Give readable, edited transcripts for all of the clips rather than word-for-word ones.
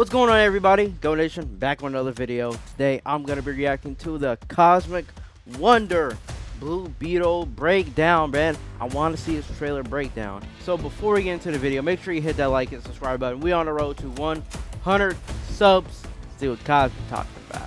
What's going on, everybody? Go Nation, back with another video. Today I'm going to be reacting to the Cosmic Wonder Blue Beetle breakdown, man. I want to see this trailer breakdown. So before we get into the video, make sure you hit that like and subscribe button. We on the road to 100 subs. Let's see what Cosmic talking about.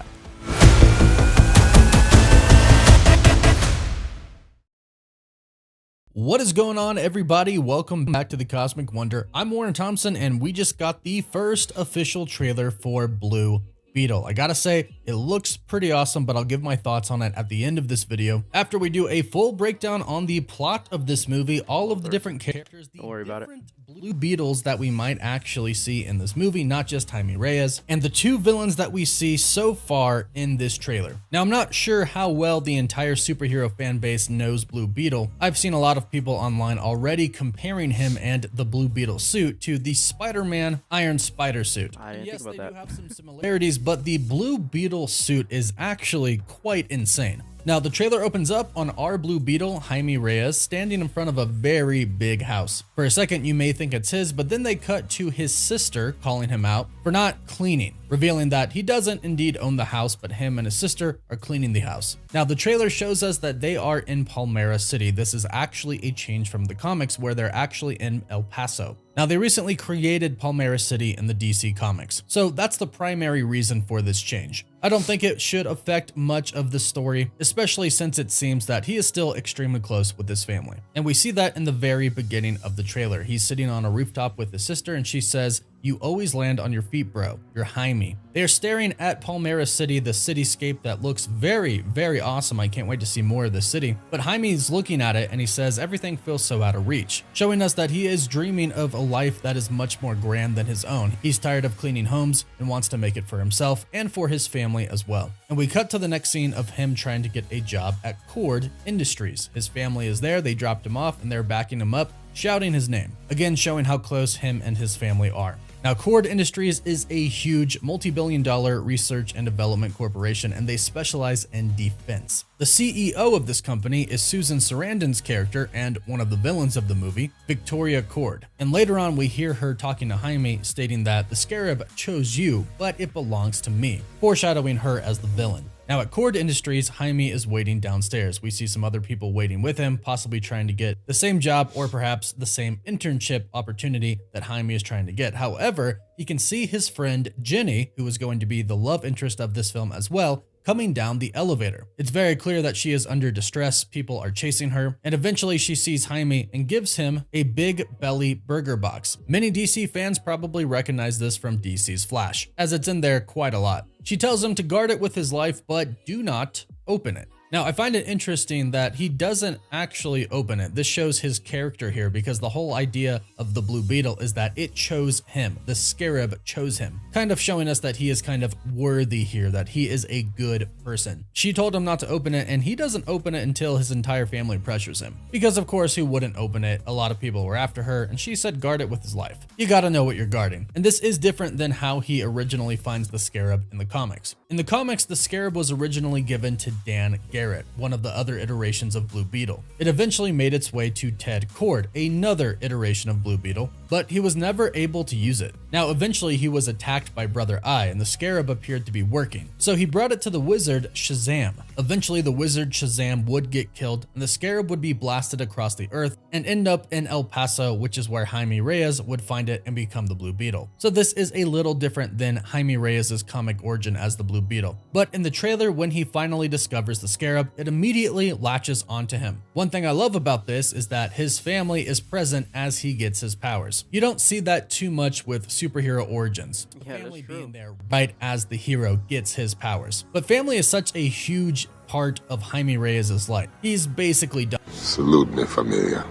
What is going on, everybody? Welcome back to the Cosmic Wonder. I'm Warren Thompson, and we just got the first official trailer for Blue Beetle. I gotta say, it looks pretty awesome, but I'll give my thoughts on it at the end of this video. After we do a full breakdown on the plot of this movie, all of the different characters, the different Blue Beetles that we might actually see in this movie, not just Jaime Reyes, and the two villains that we see so far in this trailer. Now, I'm not sure how well the entire superhero fan base knows Blue Beetle. I've seen a lot of people online already comparing him and the Blue Beetle suit to the Spider-Man Iron Spider suit. I didn't think about that. Yes, they do have some similarities, but the Blue Beetle suit is actually quite insane. Now, the trailer opens up on our Blue Beetle, Jaime Reyes, standing in front of a very big house. For a second, you may think it's his, but then they cut to his sister calling him out for not cleaning, revealing that he doesn't indeed own the house, but him and his sister are cleaning the house. Now, the trailer shows us that they are in Palmyra City. This is actually a change from the comics where they're actually in El Paso. Now, they recently created Palmyra City in the DC Comics, so that's the primary reason for this change. I don't think it should affect much of the story, especially since it seems that he is still extremely close with his family. And we see that in the very beginning of the trailer. He's sitting on a rooftop with his sister, and she says, "You always land on your feet, bro. You're Jaime." They are staring at Palmyra City, the cityscape that looks very, very awesome. I can't wait to see more of the city. But Jaime's looking at it and he says everything feels so out of reach, showing us that he is dreaming of a life that is much more grand than his own. He's tired of cleaning homes and wants to make it for himself and for his family as well. And we cut to the next scene of him trying to get a job at Cord Industries. His family is there, they dropped him off and they're backing him up, shouting his name, again showing how close him and his family are. Now, Cord Industries is a huge multi-billion-dollar research and development corporation, and they specialize in defense. The CEO of this company is Susan Sarandon's character and one of the villains of the movie, Victoria Cord. And later on, we hear her talking to Jaime, stating that the Scarab chose you, but it belongs to me, foreshadowing her as the villain. Now, at Cord Industries, Jaime is waiting downstairs. We see some other people waiting with him, possibly trying to get the same job or perhaps the same internship opportunity that Jaime is trying to get. However, he can see his friend Jenny, who is going to be the love interest of this film as well, coming down the elevator. It's very clear that she is under distress, people are chasing her, and eventually she sees Jaime and gives him a big belly burger box. Many DC fans probably recognize this from DC's Flash, as it's in there quite a lot. She tells him to guard it with his life, but do not open it. Now, I find it interesting that he doesn't actually open it. This shows his character here because the whole idea of the Blue Beetle is that it chose him. The Scarab chose him, kind of showing us that he is kind of worthy here, that he is a good person. She told him not to open it, and he doesn't open it until his entire family pressures him. Because of course, who wouldn't open it? A lot of people were after her, and she said guard it with his life. You gotta know what you're guarding. And this is different than how he originally finds the Scarab in the comics. In the comics, the Scarab was originally given to Dan Garrett, one of the other iterations of Blue Beetle. It eventually made its way to Ted Cord, another iteration of Blue Beetle, but he was never able to use it. Now, eventually he was attacked by Brother Eye, and the Scarab appeared to be working. So he brought it to the wizard Shazam. Eventually the wizard Shazam would get killed, and the Scarab would be blasted across the earth and end up in El Paso, which is where Jaime Reyes would find it and become the Blue Beetle. So this is a little different than Jaime Reyes' comic origin as the Blue Beetle. But in the trailer, when he finally discovers the Scarab, it immediately latches onto him. One thing I love about this is that his family is present as he gets his powers. You don't see that too much with superhero origins. Yeah, Family that's true. being there right as the hero gets his powers. But family is such a huge part of Jaime Reyes' life. He's basically done. Salute me, familia.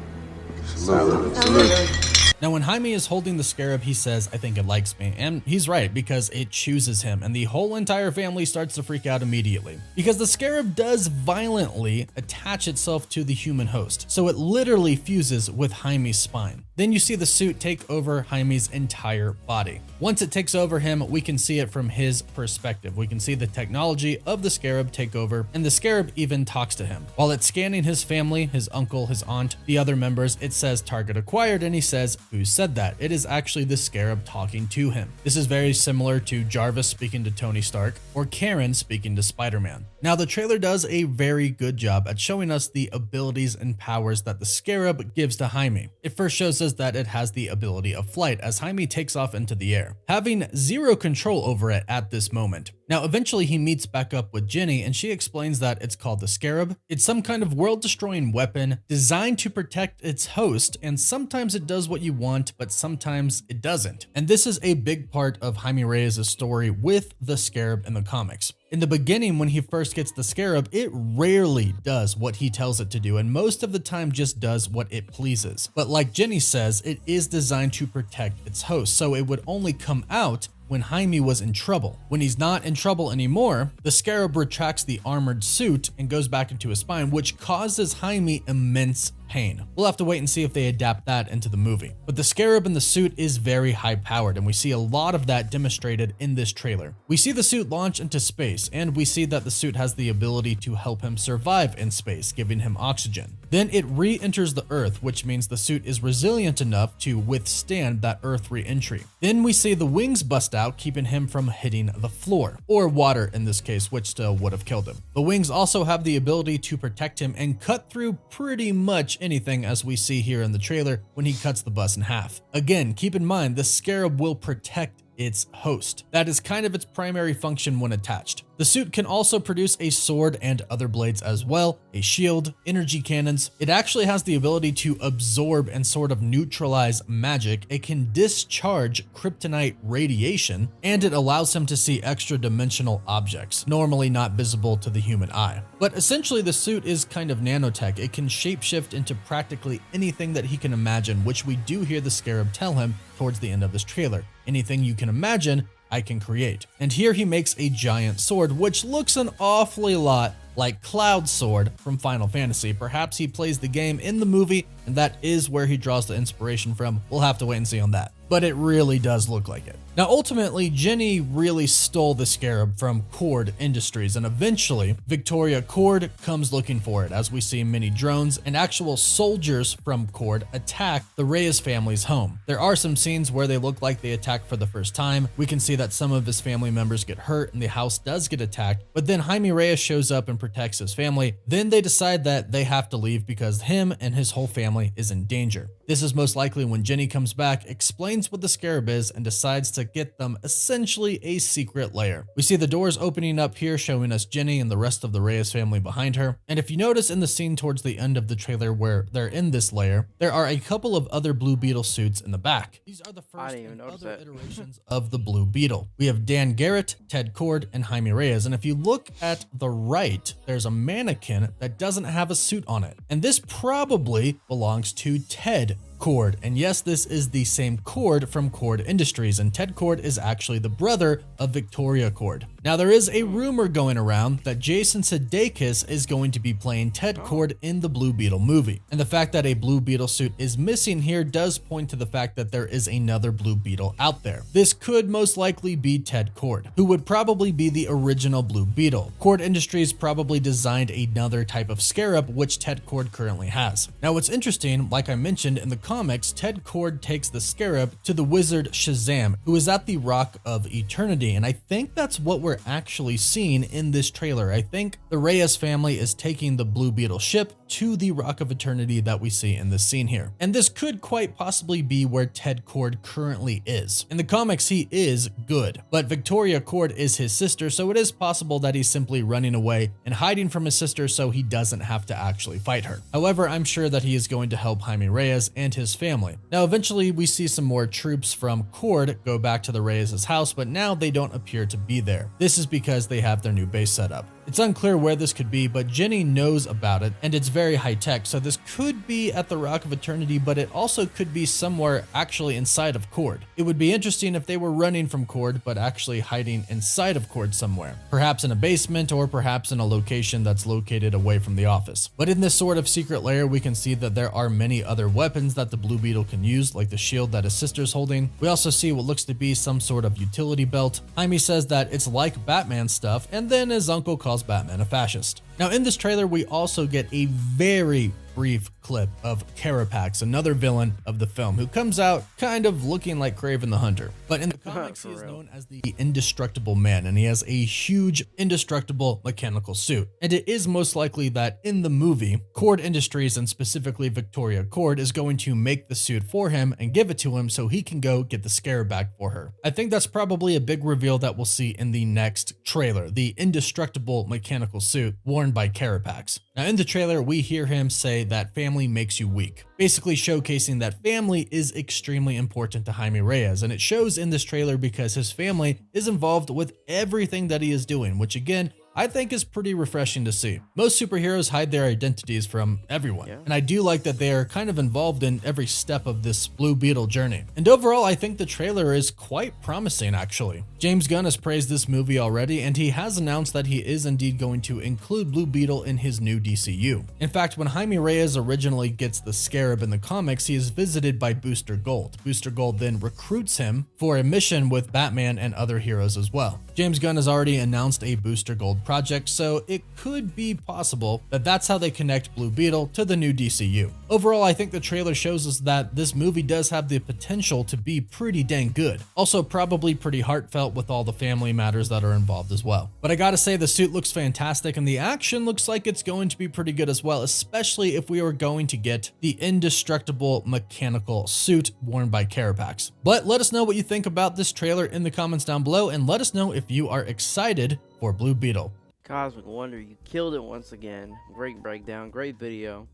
Salute. Now, when Jaime is holding the Scarab, he says, "I think it likes me." And he's right, because it chooses him, and the whole entire family starts to freak out immediately. Because the Scarab does violently attach itself to the human host, so it literally fuses with Jaime's spine. Then you see the suit take over Jaime's entire body. Once it takes over him, we can see it from his perspective. We can see the technology of the Scarab take over, and the Scarab even talks to him. While it's scanning his family, his uncle, his aunt, the other members, it says target acquired, and he says, who said that? It is actually the Scarab talking to him. This is very similar to Jarvis speaking to Tony Stark, or Karen speaking to Spider-Man. Now, the trailer does a very good job at showing us the abilities and powers that the Scarab gives to Jaime. It first shows us that it has the ability of flight as Jaime takes off into the air, having zero control over it at this moment. Now, eventually he meets back up with Jenny, and she explains that it's called the Scarab. It's some kind of world-destroying weapon designed to protect its host, and sometimes it does what you want, but sometimes it doesn't. And this is a big part of Jaime Reyes' story with the Scarab in the comics. In the beginning, when he first gets the Scarab, it rarely does what he tells it to do, and most of the time just does what it pleases. But like Jenny says, it is designed to protect its host, so it would only come out when Jaime was in trouble. When he's not in trouble anymore, the Scarab retracts the armored suit and goes back into his spine, which causes Jaime immense pain. We'll have to wait and see if they adapt that into the movie. But the Scarab in the suit is very high powered, and we see a lot of that demonstrated in this trailer. We see the suit launch into space, and we see that the suit has the ability to help him survive in space, giving him oxygen. Then it re-enters the Earth, which means the suit is resilient enough to withstand that Earth re-entry. Then we see the wings bust out, keeping him from hitting the floor, or water in this case, which still would have killed him. The wings also have the ability to protect him and cut through pretty much anything, as we see here in the trailer when he cuts the bus in half. Again, keep in mind, the Scarab will protect its host. That is kind of its primary function when attached. The suit can also produce a sword and other blades as well, a shield, energy cannons. It actually has the ability to absorb and sort of neutralize magic. It can discharge kryptonite radiation, and it allows him to see extra dimensional objects, normally not visible to the human eye. But essentially the suit is kind of nanotech. It can shapeshift into practically anything that he can imagine, which we do hear the Scarab tell him towards the end of this trailer. Anything you can imagine, I can create. And here he makes a giant sword, which looks an awfully lot like Cloud's sword from Final Fantasy. Perhaps he plays the game in the movie, and that is where he draws the inspiration from. We'll have to wait and see on that. But it really does look like it. Now, ultimately, Jenny really stole the Scarab from Cord Industries, and eventually, Victoria Cord comes looking for it, as we see many drones and actual soldiers from Cord attack the Reyes family's home. There are some scenes where they look like they attack for the first time. We can see that some of his family members get hurt and the house does get attacked, but then Jaime Reyes shows up and protects his family. Then they decide that they have to leave because him and his whole family is in danger. This is most likely when Jenny comes back, explains what the Scarab is, and decides to get them essentially a secret lair. We see the doors opening up here, showing us Jenny and the rest of the Reyes family behind her. And if you notice in the scene towards the end of the trailer where they're in this lair, there are a couple of other Blue Beetle suits in the back. These are the first and other iterations of the Blue Beetle. We have Dan Garrett, Ted Cord, and Jaime Reyes. And if you look at the right, there's a mannequin that doesn't have a suit on it. And this probably belongs to Ted Cord. And yes, this is the same Cord from Cord Industries, and Ted Cord is actually the brother of Victoria Cord. Now, there is a rumor going around that Jason Sudeikis is going to be playing Ted Cord in the Blue Beetle movie. And the fact that a Blue Beetle suit is missing here does point to the fact that there is another Blue Beetle out there. This could most likely be Ted Cord, who would probably be the original Blue Beetle. Cord Industries probably designed another type of Scarab, which Ted Cord currently has. Now, what's interesting, like I mentioned in the comics, Ted Cord takes the Scarab to the wizard Shazam, who is at the Rock of Eternity, and I think that's what we're actually seeing in this trailer. I think the Reyes family is taking the Blue Beetle ship to the Rock of Eternity that we see in this scene here. And this could quite possibly be where Ted Cord currently is. In the comics, he is good, but Victoria Cord is his sister, so it is possible that he's simply running away and hiding from his sister so he doesn't have to actually fight her. However, I'm sure that he is going to help Jaime Reyes and his family. Now, eventually we see some more troops from Cord go back to the Reyes' house, but now they don't appear to be there. This is because they have their new base set up. It's unclear where this could be, but Jenny knows about it, and it's very high tech, so this could be at the Rock of Eternity, but it also could be somewhere actually inside of Cord. It would be interesting if they were running from Cord, but actually hiding inside of Cord somewhere. Perhaps in a basement, or perhaps in a location that's located away from the office. But in this sort of secret lair, we can see that there are many other weapons that the Blue Beetle can use, like the shield that his sister's holding. We also see what looks to be some sort of utility belt. Jaime says that it's like Batman stuff, and then his uncle calls Batman a fascist. Now in this trailer, we also get a very brief clip of Carapax, another villain of the film, who comes out kind of looking like Kraven the Hunter. But in the comics, he is known as the Indestructible Man, and he has a huge indestructible mechanical suit. And it is most likely that in the movie, Cord Industries, and specifically Victoria Cord, is going to make the suit for him and give it to him so he can go get the Scarab back for her. I think that's probably a big reveal that we'll see in the next trailer, the indestructible mechanical suit worn by Carapax. Now in the trailer, we hear him say that family makes you weak, basically showcasing that family is extremely important to Jaime Reyes, and it shows in this trailer because his family is involved with everything that he is doing, which again, I think is pretty refreshing to see. Most superheroes hide their identities from everyone, and I do like that they are kind of involved in every step of this Blue Beetle journey. And overall, I think the trailer is quite promising actually. James Gunn has praised this movie already, and he has announced that he is indeed going to include Blue Beetle in his new DCU. In fact, when Jaime Reyes originally gets the Scarab in the comics, he is visited by Booster Gold. Booster Gold then recruits him for a mission with Batman and other heroes as well. James Gunn has already announced a Booster Gold project, so it could be possible that that's how they connect Blue Beetle to the new DCU. Overall, I think the trailer shows us that this movie does have the potential to be pretty dang good. Also probably pretty heartfelt with all the family matters that are involved as well. But I gotta say, the suit looks fantastic and the action looks like it's going to be pretty good as well, especially if we are going to get the indestructible mechanical suit worn by Carapax. But let us know what you think about this trailer in the comments down below, and let us know if you are excited for Blue Beetle. Cosmic Wonder, you killed it once again. Great breakdown, great video.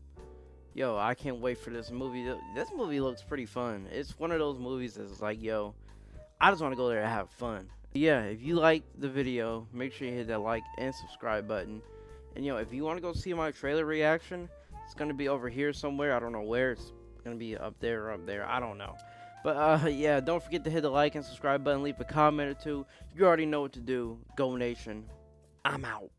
Yo, I can't wait for this movie. This movie looks pretty fun. It's one of those movies that's like, yo, I just want to go there and have fun. Yeah, if you like the video, make sure you hit that like and subscribe button. And yo, if you want to go see my trailer reaction, it's going to be over here somewhere. I don't know where. It's going to be up there or up there. I don't know. But yeah, don't forget to hit the like and subscribe button. Leave a comment or two. You already know what to do. Go Nation. I'm out.